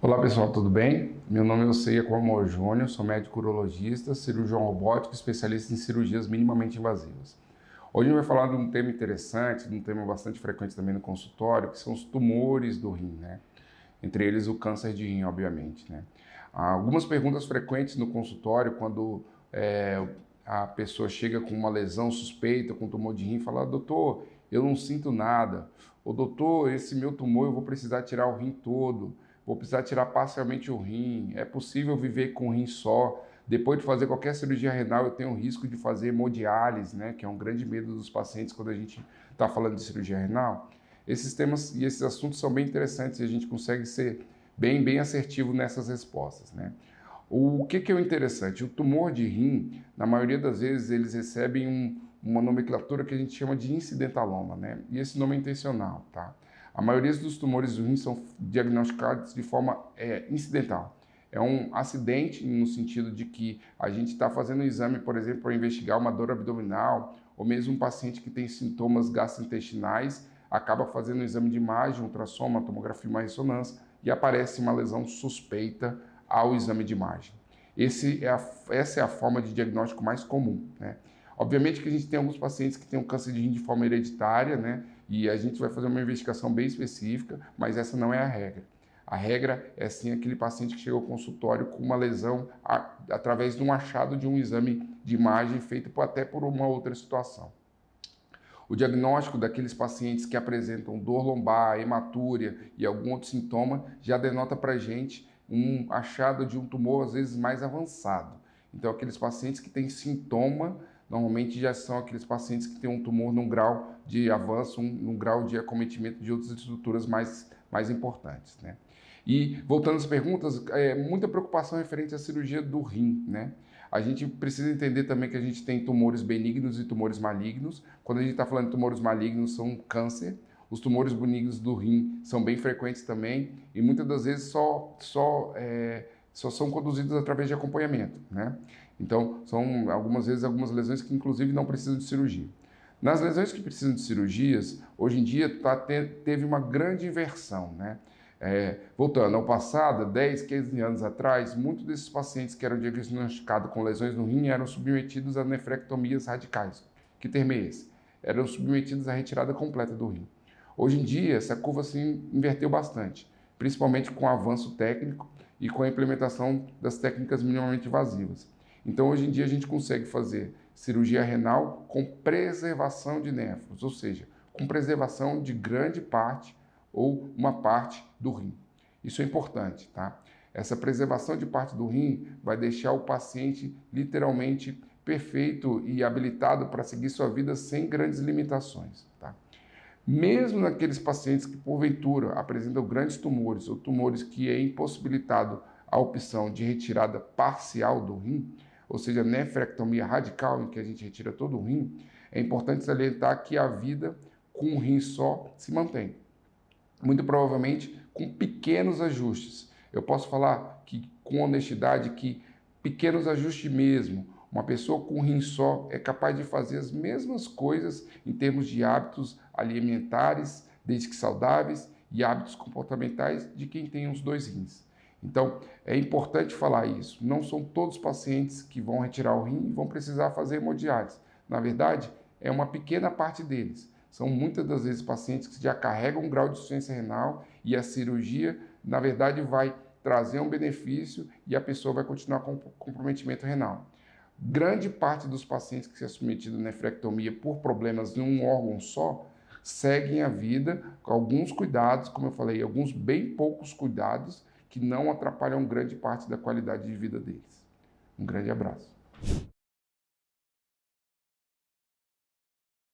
Olá pessoal, tudo bem? Meu nome é Oceia Cormor Júnior, sou médico urologista, cirurgião robótico, especialista em cirurgias minimamente invasivas. Hoje a gente vai falar de um tema interessante, de um tema bastante frequente também no consultório, que são os tumores do rim, né? Entre eles o câncer de rim, obviamente, né? Há algumas perguntas frequentes no consultório quando a pessoa chega com uma lesão suspeita, com tumor de rim, fala: doutor, eu não sinto nada. Ou doutor, esse meu tumor eu vou precisar tirar o rim todo. Vou precisar tirar parcialmente o rim. É possível viver com um rim só? Depois de fazer qualquer cirurgia renal, eu tenho o risco de fazer hemodiálise, né? Que é um grande medo dos pacientes quando a gente está falando de cirurgia renal. Esses temas e esses assuntos são bem interessantes e a gente consegue ser bem assertivo nessas respostas, né? O que é o interessante? O tumor de rim, na maioria das vezes, eles recebem uma nomenclatura que a gente chama de incidentaloma, né? E esse nome é intencional, tá? A maioria dos tumores do rim são diagnosticados de forma incidental. É um acidente no sentido de que a gente está fazendo um exame, por exemplo, para investigar uma dor abdominal, ou mesmo um paciente que tem sintomas gastrointestinais, acaba fazendo um exame de imagem, ultrassom, uma tomografia, uma ressonância, e aparece uma lesão suspeita ao exame de imagem. Essa é a forma de diagnóstico mais comum, né? Obviamente que a gente tem alguns pacientes que têm um câncer de rim de forma hereditária, né? E a gente vai fazer uma investigação bem específica, mas essa não é a regra. A regra é sim aquele paciente que chega ao consultório com uma lesão através de um achado de um exame de imagem feito até por uma outra situação. O diagnóstico daqueles pacientes que apresentam dor lombar, hematúria e algum outro sintoma já denota para a gente um achado de um tumor às vezes mais avançado. Então aqueles pacientes que têm sintoma normalmente já são aqueles pacientes que têm um tumor num grau de avanço, num grau de acometimento de outras estruturas mais importantes, né? E voltando às perguntas, muita preocupação referente à cirurgia do rim, né? A gente precisa entender também que a gente tem tumores benignos e tumores malignos. Quando a gente está falando de tumores malignos, são câncer. Os tumores benignos do rim são bem frequentes também e muitas das vezes só são conduzidos através de acompanhamento, né? Então, são algumas vezes algumas lesões que inclusive não precisam de cirurgia. Nas lesões que precisam de cirurgias, hoje em dia teve uma grande inversão, né? Voltando ao passado, 10, 15 anos atrás, muitos desses pacientes que eram diagnosticados com lesões no rim eram submetidos a nefrectomias radicais. Que termo é esse? Eram submetidos à retirada completa do rim. Hoje em dia, essa curva se inverteu bastante, principalmente com o avanço técnico e com a implementação das técnicas minimamente invasivas. Então, hoje em dia, a gente consegue fazer cirurgia renal com preservação de néfros, ou seja, com preservação de grande parte ou uma parte do rim. Isso é importante, tá? Essa preservação de parte do rim vai deixar o paciente literalmente perfeito e habilitado para seguir sua vida sem grandes limitações, tá? Mesmo naqueles pacientes que porventura apresentam grandes tumores ou tumores que é impossibilitado a opção de retirada parcial do rim, ou seja, nefrectomia radical, em que a gente retira todo o rim, é importante salientar que a vida com um rim só se mantém. Muito provavelmente com pequenos ajustes. Eu posso falar que, com honestidade, que pequenos ajustes mesmo. Uma pessoa com um rim só é capaz de fazer as mesmas coisas em termos de hábitos alimentares, desde que saudáveis, e hábitos comportamentais de quem tem os dois rins. Então, é importante falar isso. Não são todos os pacientes que vão retirar o rim e vão precisar fazer hemodiálise. Na verdade, é uma pequena parte deles. São muitas das vezes pacientes que já carregam um grau de insuficiência renal e a cirurgia, na verdade, vai trazer um benefício e a pessoa vai continuar com comprometimento renal. Grande parte dos pacientes que são submetidos à nefrectomia por problemas em um órgão só seguem a vida com alguns cuidados, como eu falei, alguns bem poucos cuidados que não atrapalham grande parte da qualidade de vida deles. Um grande abraço.